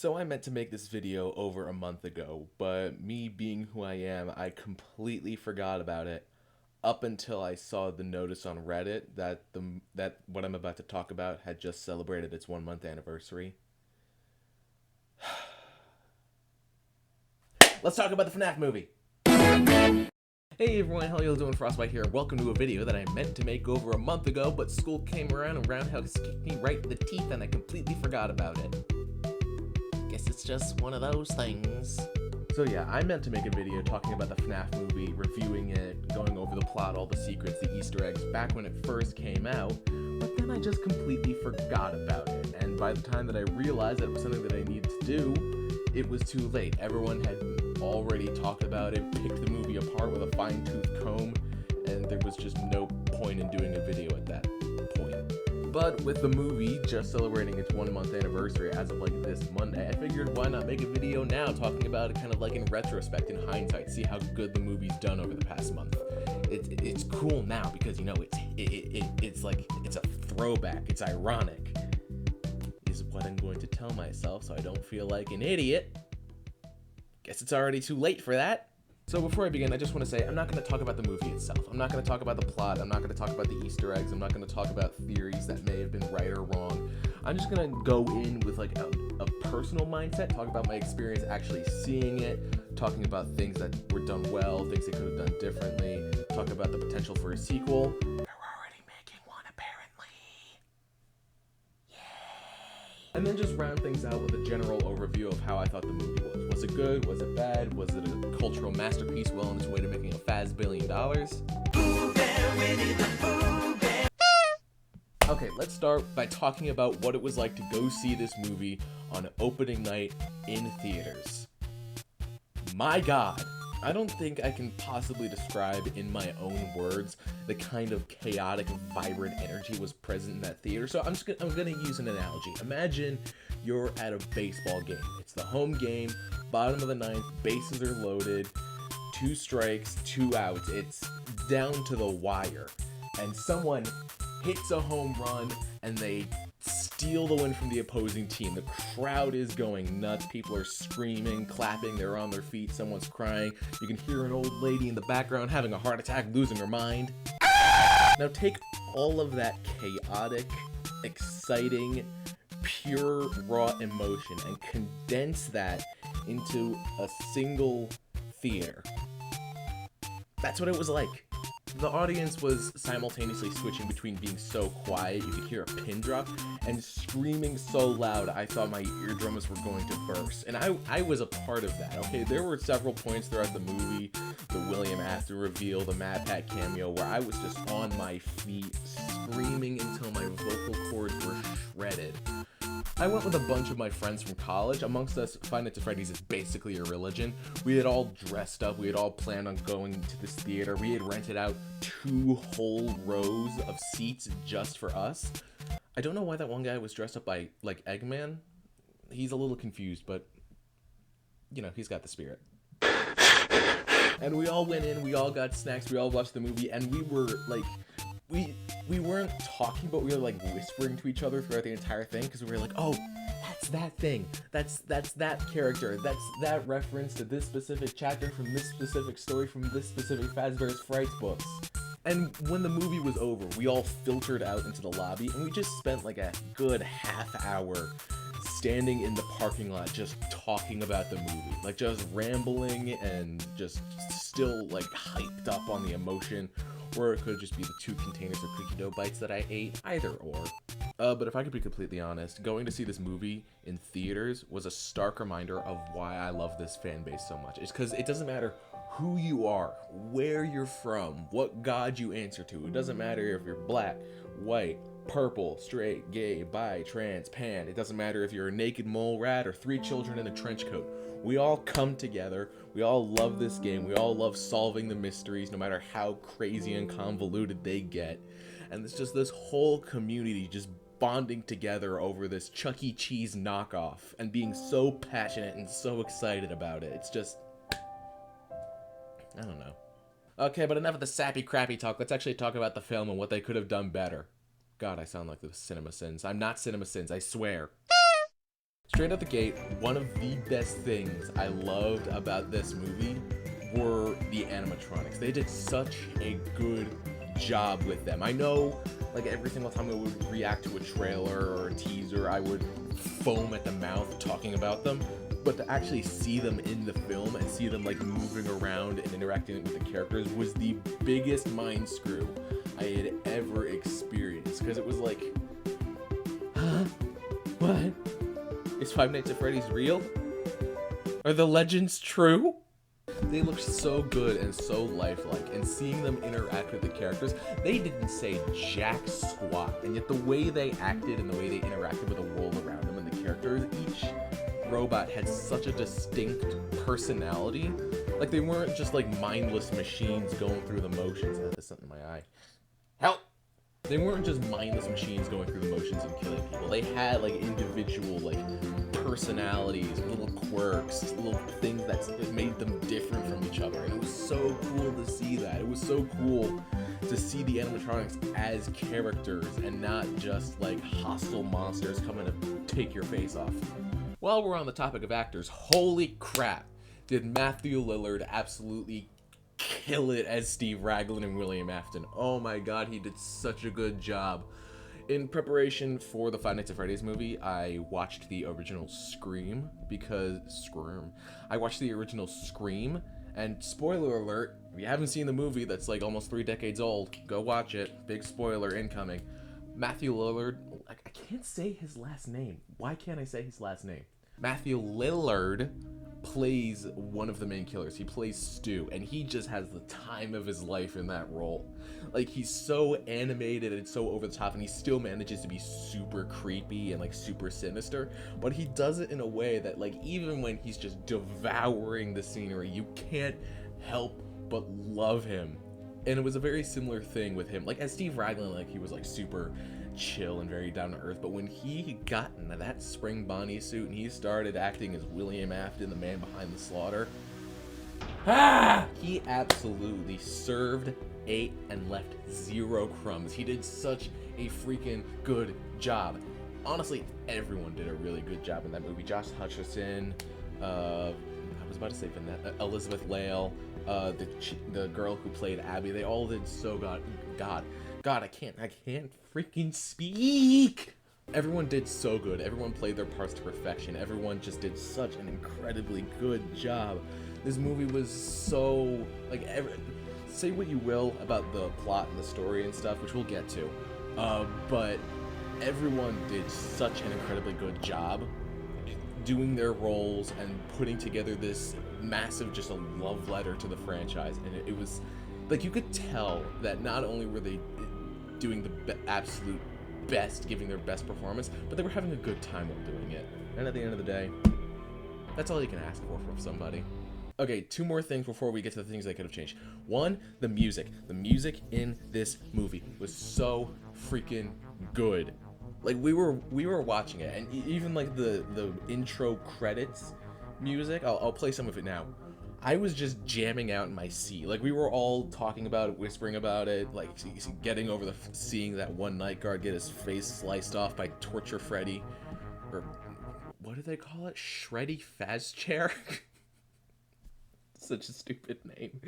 So I meant to make this video over a month ago, but me being who I am, I completely forgot about it up until I saw the notice on Reddit that what I'm about to talk about had just celebrated its 1 month anniversary. Let's talk about the FNaF movie. Hey everyone, how y'all doing? Frostbite here, and welcome to a video that I meant to make over a month ago, but school came around and Roundhouse kicked me right in the teeth and I completely forgot about it. Guess it's just one of those things. So yeah, I meant to make a video talking about the FNaF movie, reviewing it, going over the plot, all the secrets, the Easter eggs, back when it first came out, but then I just completely forgot about it, and by the time that I realized that it was something that I needed to do, it was too late. Everyone had already talked about it, picked the movie apart with a fine-tooth comb, and there was just no point in doing a video at that point. But with the movie just celebrating its 1 month anniversary as of like this Monday, I figured why not make a video now talking about it kind of like in retrospect, in hindsight, see how good the movie's done over the past month. It's cool now because, you know, it's like, it's a throwback, it's ironic, is what I'm going to tell myself so I don't feel like an idiot. Guess it's already too late for that. So before I begin, I just want to say I'm not going to talk about the movie itself. I'm not going to talk about the plot. I'm not going to talk about the Easter eggs. I'm not going to talk about theories that may have been right or wrong. I'm just going to go in with like a personal mindset, talk about my experience actually seeing it, talking about things that were done well, things they could have done differently, talk about the potential for a sequel. They're already making one, apparently. Yay! And then just round things out with a general overview of how I thought the movie was. Was it good? Was it bad? Was it a cultural masterpiece well on its way to making a $5 billion? Okay, let's start by talking about what it was like to go see this movie on opening night in theaters. My God, I don't think I can possibly describe in my own words the kind of chaotic, vibrant energy was present in that theater. So I'm gonna use an analogy. Imagine you're at a baseball game. It's the home game, bottom of the ninth, bases are loaded, 2 strikes, 2 outs. It's down to the wire, and someone hits a home run and they steal the win from the opposing team. The crowd is going nuts. People are screaming, clapping, they're on their feet, someone's crying. You can hear an old lady in the background having a heart attack, losing her mind. Now take all of that chaotic, exciting, pure, raw emotion and condense that into a single theater. That's what it was like. The audience was simultaneously switching between being so quiet you could hear a pin drop and screaming so loud I thought my eardrums were going to burst. And I was a part of that, okay? There were several points throughout the movie, the William Afton reveal, the Mad Pat cameo, where I was just on my feet screaming until my vocal cords were shredded. I went with a bunch of my friends from college. Amongst us, Five Nights at Freddy's is basically a religion. We had all dressed up. We had all planned on going to this theater. We had rented out 2 whole rows of seats just for us. I don't know why that one guy was dressed up by, like, Eggman. He's a little confused, but, you know, he's got the spirit. And we all went in, we all got snacks, we all watched the movie, and we were, like, we weren't talking, but we were like whispering to each other throughout the entire thing because we were like, oh, that's that thing, that's that character, that's that reference to this specific chapter from this specific story from this specific Fazbear's Frights books. And when the movie was over, we all filtered out into the lobby and we just spent like a good half hour standing in the parking lot just talking about the movie, like just rambling and just still like hyped up on the emotion. Or it could just be the 2 containers of cookie dough bites that I ate, either or. But if I could be completely honest, going to see this movie in theaters was a stark reminder of why I love this fan base so much. It's because it doesn't matter who you are, where you're from, what god you answer to. It doesn't matter if you're black, white, purple, straight, gay, bi, trans, pan. It doesn't matter if you're a naked mole rat or 3 children in a trench coat. We all come together, we all love this game, we all love solving the mysteries no matter how crazy and convoluted they get. And it's just this whole community just bonding together over this Chuck E. Cheese knockoff and being so passionate and so excited about it. It's just, I don't know. Okay, but enough of the sappy crappy talk. Let's actually talk about the film and what they could have done better. God, I sound like the Cinema Sins. I'm not Cinema Sins, I swear. Straight out the gate, one of the best things I loved about this movie were the animatronics. They did such a good job with them. I know, like, every single time I would react to a trailer or a teaser, I would foam at the mouth talking about them, but to actually see them in the film and see them, like, moving around and interacting with the characters was the biggest mind screw I had ever experienced, because it was like, huh? What? Is Five Nights at Freddy's real? Are the legends true? They looked so good and so lifelike, and seeing them interact with the characters, they didn't say jack squat, and yet the way they acted and the way they interacted with the world around them and the characters, each robot had such a distinct personality. Like, they weren't just like mindless machines going through the motions. There's something in my eye. Help! They weren't just mindless machines going through the motions and killing people. They had, like, individual, like, personalities, little quirks, little things that made them different from each other. And it was so cool to see that. It was so cool to see the animatronics as characters and not just, like, hostile monsters coming to take your face off. While we're on the topic of actors, holy crap, did Matthew Lillard absolutely kill it as Steve Raglan and William Afton. Oh my god, he did such a good job. In preparation for the Five Nights at Freddy's movie, I watched the original Scream, and spoiler alert, if you haven't seen the movie that's like almost 3 decades old, go watch it. Big spoiler incoming. Matthew Lillard, I can't say his last name. Why can't I say his last name? Matthew Lillard plays one of the main killers. He plays Stu, and he just has the time of his life in that role. Like, he's so animated and so over the top, and he still manages to be super creepy and like super sinister, but he does it in a way that, like, even when he's just devouring the scenery, you can't help but love him. And it was a very similar thing with him. Like, as Steve Raglan, like, he was like super chill and very down to earth, but when he got into that spring Bonnie suit and he started acting as William Afton, the man behind the slaughter, he absolutely served, ate, and left zero crumbs. He did such a freaking good job. Honestly, everyone did a really good job in that movie. Josh Hutcherson, I was about to say Elizabeth Lail, the girl who played Abby, they all did so God, I can't freaking speak. Everyone did so good. Everyone played their parts to perfection. Everyone just did such an incredibly good job. This movie was so, like, say what you will about the plot and the story and stuff, which we'll get to, but everyone did such an incredibly good job doing their roles and putting together this massive, just a love letter to the franchise. And it was like, you could tell that not only were they doing the absolute best, giving their best performance, but they were having a good time while doing it. And at the end of the day, that's all you can ask for from somebody. Okay, 2 more things before we get to the things they could have changed. 1, the music. The music in this movie was so freaking good. Like, we were watching it, and even like the intro credits music, I'll play some of it now. I was just jamming out in my seat. Like, we were all talking about it, whispering about it, like getting over seeing that one night guard get his face sliced off by Torture Freddy, or what do they call it? Shreddy Fazchair? Such a stupid name.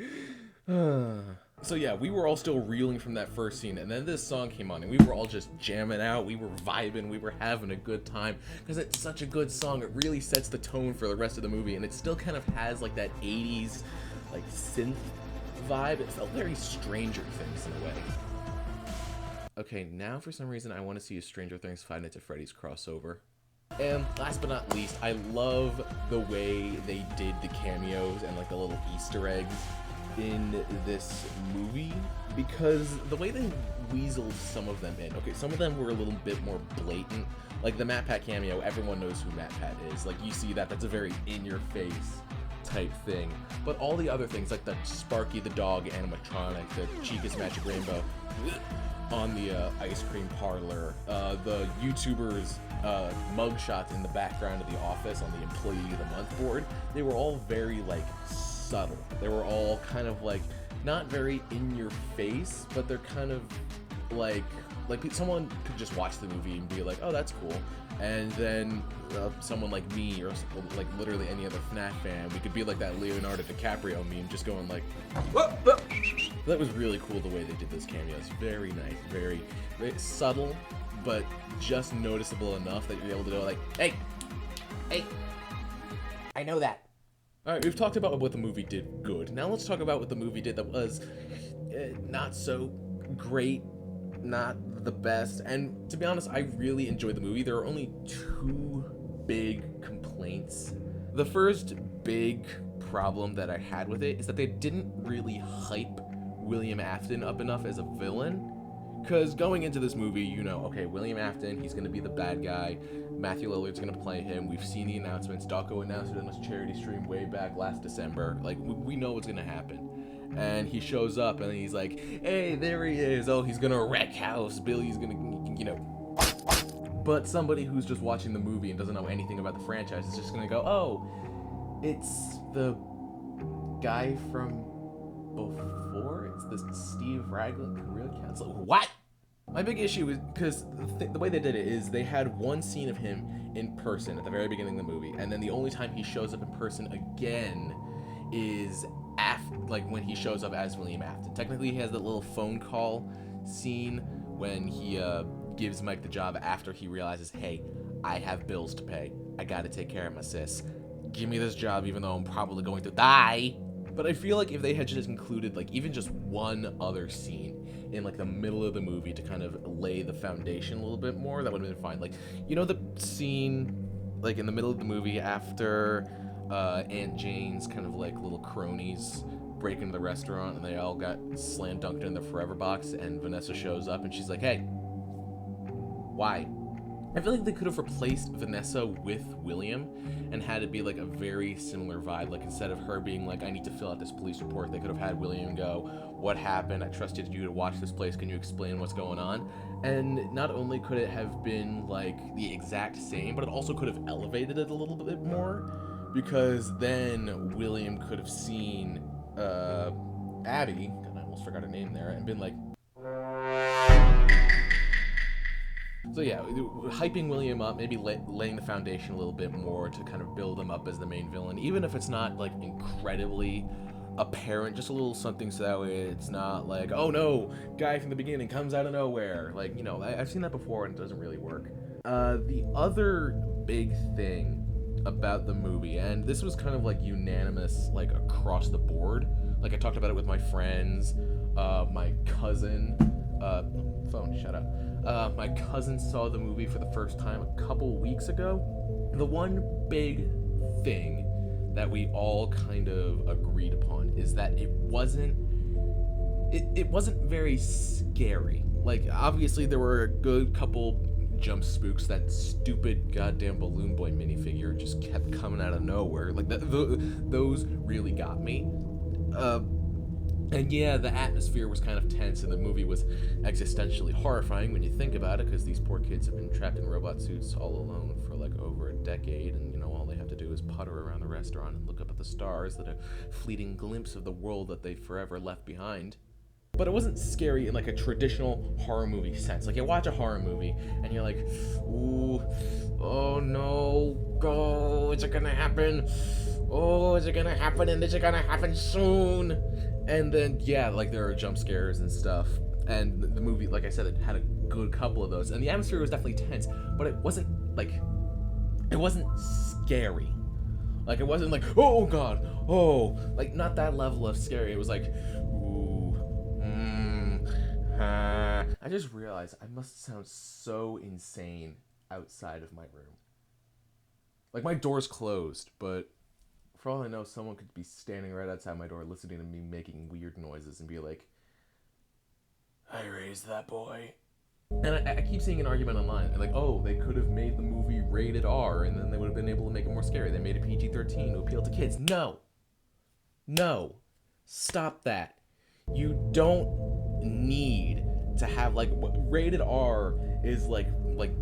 So yeah, we were all still reeling from that first scene, and then this song came on, and we were all just jamming out, we were vibing, we were having a good time, because it's such a good song. It really sets the tone for the rest of the movie, and it still kind of has like that 80s like synth vibe. It felt very Stranger Things in a way. Okay, now for some reason I want to see a Stranger Things Five Nights at Freddy's crossover. And last but not least, I love the way they did the cameos and like the little Easter eggs in this movie, because the way they weaseled some of them in, okay, some of them were a little bit more blatant. Like the Matt Pat cameo, everyone knows who Matt Pat is. Like, you see that's a very in-your-face type thing. But all the other things, like the Sparky the dog animatronic, the Chica's Magic Rainbow on the ice cream parlor, the YouTubers mugshots in the background of the office on the Employee of the Month board, they were all very like subtle. They were all kind of like not very in your face, but they're kind of like like someone could just watch the movie and be like, oh, that's cool, and then someone like me, or like literally any other FNaF fan, we could be like that Leonardo DiCaprio meme, just going like, whoop, whoop. That was really cool the way they did those cameos. Very nice, very, very subtle, but just noticeable enough that you're able to go like, hey, I know that. All right, we've talked about what the movie did good. Now let's talk about what the movie did that was not so great, not the best. And to be honest, I really enjoyed the movie. There are only two big complaints. The first big problem that I had with it is that they didn't really hype William Afton up enough as a villain. Because going into this movie, you know, okay, William Afton, he's going to be the bad guy. Matthew Lillard's going to play him. We've seen the announcements. Dawko announced it in his charity stream way back last December. Like, we know what's going to happen. And he shows up, and he's like, hey, there he is. Oh, he's going to wreck house. Billy's going to, you know. But somebody who's just watching the movie and doesn't know anything about the franchise is just going to go, oh, it's the guy from before? It's the Steve Raglan career counselor? What? My big issue is because the way they did it is they had one scene of him in person at the very beginning of the movie, and then the only time he shows up in person again is after, like, when he shows up as William Afton. Technically, he has that little phone call scene when he gives Mike the job after he realizes, hey, I have bills to pay. I gotta take care of my sis. Give me this job even though I'm probably going to die. But I feel like if they had just included, like, even just one other scene in, like, the middle of the movie to kind of lay the foundation a little bit more, that would have been fine. Like, you know the scene, like, in the middle of the movie after Aunt Jane's kind of, like, little cronies break into the restaurant and they all got slam dunked in the forever box, and Vanessa shows up and she's like, hey, why? I feel like they could have replaced Vanessa with William and had it be like a very similar vibe. Like, instead of her being like, I need to fill out this police report, they could have had William go, what happened? I trusted you to watch this place. Can you explain what's going on? And not only could it have been like the exact same, but it also could have elevated it a little bit more, because then William could have seen Abby, God, I almost forgot her name there, and been like, so yeah, hyping William up, maybe laying the foundation a little bit more to kind of build him up as the main villain, even if it's not like incredibly apparent, just a little something so that way it's not like, oh no, guy from the beginning comes out of nowhere. Like, you know, I've seen that before and it doesn't really work. The other big thing about the movie, and this was kind of like unanimous, like across the board, like I talked about it with my friends, my cousin, phone, shut up. My cousin saw the movie for the first time a couple weeks ago. The one big thing that we all kind of agreed upon is that it wasn't very scary. Like, obviously there were a good couple jump spooks. That stupid goddamn Balloon Boy minifigure just kept coming out of nowhere. Like, those really got me. And yeah, the atmosphere was kind of tense, and the movie was existentially horrifying when you think about it, because these poor kids have been trapped in robot suits all alone for like over a decade, and you know, all they have to do is putter around the restaurant and look up at the stars that are a fleeting glimpse of the world that they forever left behind. But it wasn't scary in like a traditional horror movie sense. Like, you watch a horror movie and you're like, ooh, oh no, go, is it gonna happen? Oh, is it gonna happen? And is it gonna happen soon? And then, yeah, like, there are jump scares and stuff. And the movie, like I said, it had a good couple of those. And the atmosphere was definitely tense, but it wasn't, like, it wasn't scary. Like, it wasn't like, oh god, oh, like, not that level of scary. It was like, ooh, I just realized I must sound so insane outside of my room. Like, my door's closed, but for all I know, someone could be standing right outside my door listening to me making weird noises and be like, I raised that boy. And I keep seeing an argument online, like, oh, they could have made the movie rated R, and then they would have been able to make it more scary. They made it PG-13 to appeal to kids. No. Stop that. You don't need to have, like, rated R is like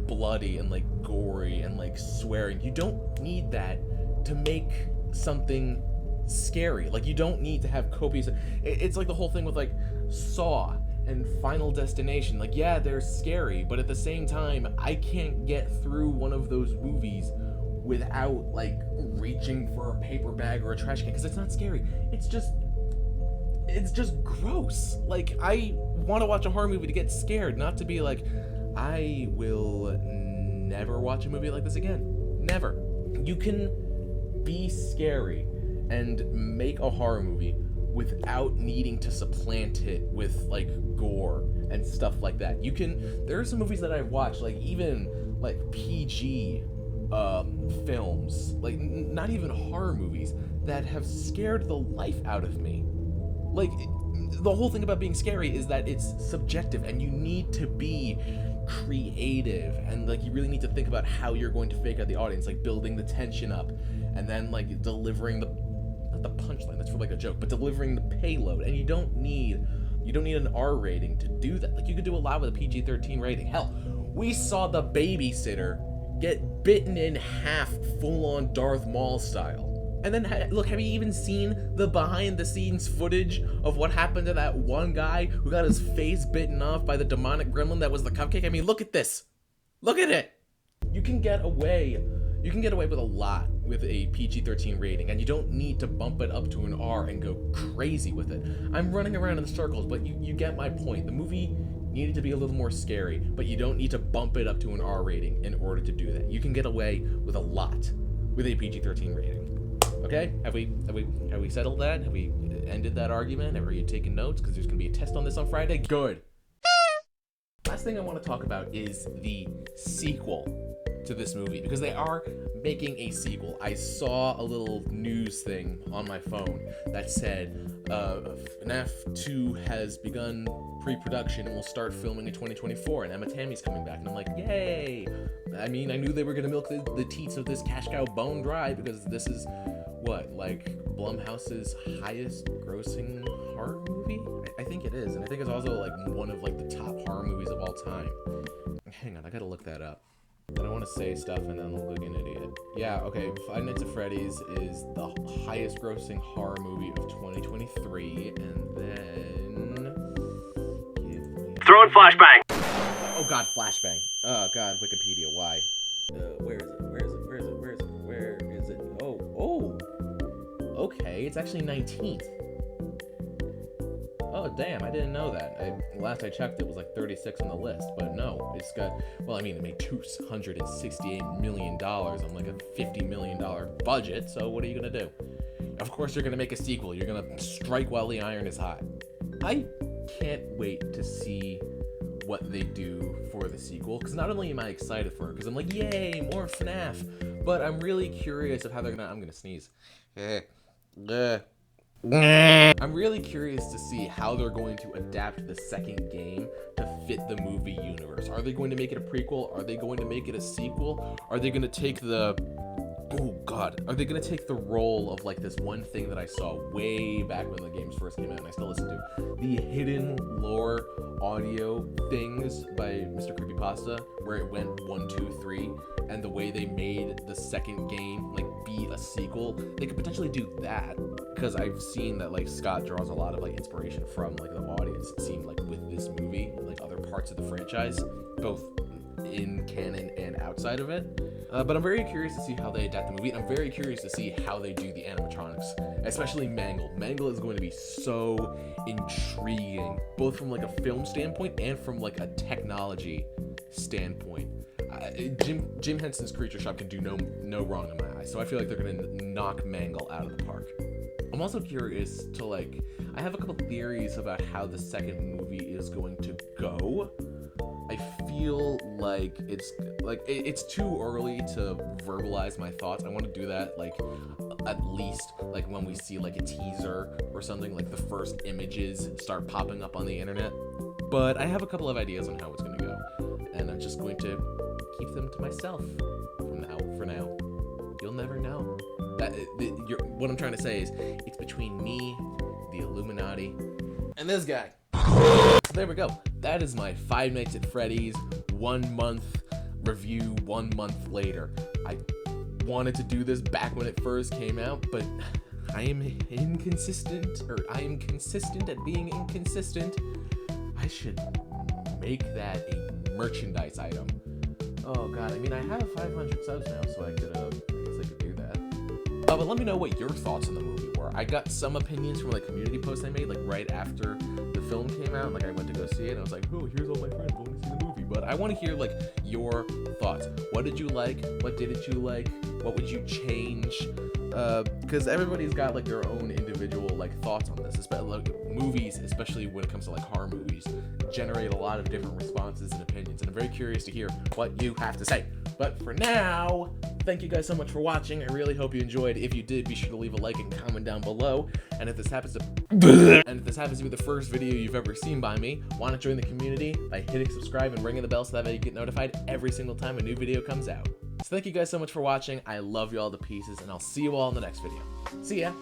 bloody and like gory and like swearing. You don't need that to make something scary. Like, you don't need to have copious. It's like the whole thing with like Saw. and Final Destination. Like, yeah, they're scary, but at the same time, I can't get through one of those movies without, like, reaching for a paper bag or a trash can, because it's not scary. It's just gross. Like, I want to watch a horror movie to get scared, not to be like, I will never watch a movie like this again. Never. You can be scary and make a horror movie without needing to supplant it with, like, gore and stuff like that. There are some movies that I've watched, like, even, like, PG films, like, not even horror movies, that have scared the life out of me. Like, the whole thing about being scary is that it's subjective, and you need to be creative, and, like, you really need to think about how you're going to fake out the audience, like, building the tension up, and then, like, delivering not the punchline, that's for, like, a joke, but delivering the payload. And you don't need an R rating to do that. Like, you could do a lot with a PG-13 rating. Hell, we saw The Babysitter get bitten in half, full-on Darth Maul style. And then, look, have you even seen the behind-the-scenes footage of what happened to that one guy who got his face bitten off by the demonic gremlin that was the cupcake? I mean, look at this. Look at it. You can get away with a lot with a PG-13 rating, and you don't need to bump it up to an R and go crazy with it. I'm running around in circles, but you get my point. The movie needed to be a little more scary, but you don't need to bump it up to an R rating in order to do that. You can get away with a lot with a PG-13 rating. Okay? Have we settled that? Have we ended that argument? Are you taking notes? Because there's going to be a test on this on Friday. Good. Last thing I want to talk about is the sequel to this movie, because they are making a sequel. I saw a little news thing on my phone that said FNaF 2 has begun pre-production and will start filming in 2024, and Emma Tammy's coming back, and I'm like, yay! I mean, I knew they were gonna milk the teats of this cash cow bone dry, because this is what, like, Blumhouse's highest grossing horror movie? I think it is, and I think it's also, like, one of, like, the top horror movies of all time. Hang on, I gotta look that up. I don't want to say stuff and then I'll look like an idiot. Yeah, okay, Five Nights at Freddy's is the highest grossing horror movie of 2023, and then... Throwing flashbang! Oh god, flashbang. Oh god, Wikipedia, why? Where is it? Oh! Okay, it's actually 19th. Oh, damn, I didn't know that. Last I checked, it was like 36 on the list, but no, it's got, well, I mean, it made $268 million on like a $50 million budget, so what are you gonna do? Of course you're gonna make a sequel. You're gonna strike while the iron is hot. I can't wait to see what they do for the sequel, because not only am I excited for it, because I'm like, yay, more FNaF, but I'm really curious of how they're gonna, I'm gonna sneeze. I'm really curious to see how they're going to adapt the second game to fit the movie universe. Are they going to make it a prequel? Are they going to make it a sequel? Are they going to take the... Oh, God. Are they going to take the role of, like, this one thing that I saw way back when the games first came out and I still listen to? The hidden lore audio things by Mr. Creepypasta, where it went 1, 2, 3, and the way they made the second game, like, be a sequel. They could potentially do that, because I've seen that, like, Scott draws a lot of, like, inspiration from, like, the audience, it seemed like, with this movie, like, other parts of the franchise, both in canon and outside of it. But I'm very curious to see how they adapt the movie. I'm very curious to see how they do the animatronics, especially Mangle. Mangle is going to be so intriguing, both from like a film standpoint and from like a technology standpoint. Jim Henson's Creature Shop can do no wrong in my eyes, so I feel like they're going to knock Mangle out of the park. I'm also curious to, like, I have a couple theories about how the second movie is going to go. I feel like it's too early to verbalize my thoughts. I want to do that, like, at least, like, when we see, like, a teaser or something, like, the first images start popping up on the internet. But I have a couple of ideas on how it's going to go, and I'm just going to keep them to myself for now. You'll never know. What I'm trying to say is, it's between me, the Illuminati, and this guy. So there we go. That is my Five Nights at Freddy's 1 month review 1 month later. I wanted to do this back when it first came out, but I am consistent at being inconsistent. I should make that a merchandise item. Oh god, I mean, I have 500 subs now, so I guess I could do that. But let me know what your thoughts on the movie were. I got some opinions from like community posts I made like right after the film came out. Like I went to go see it and I was like, oh, here's all my friends going to see the movie. But I want to hear like your thoughts. What did you like? What didn't you like? What would you change? Because everybody's got like their own individual like thoughts on this. Especially like, movies, especially when it comes to like horror movies, generate a lot of different responses and opinions, and I'm very curious to hear what you have to say. But for now, thank you guys so much for watching. I really hope you enjoyed. If you did, be sure to leave a like and comment down below. And if this happens to be the first video you've ever seen by me, want to join the community by hitting subscribe and ringing the bell so that way you get notified every single time a new video comes out. So thank you guys so much for watching. I love you all to pieces, and I'll see you all in the next video. See ya!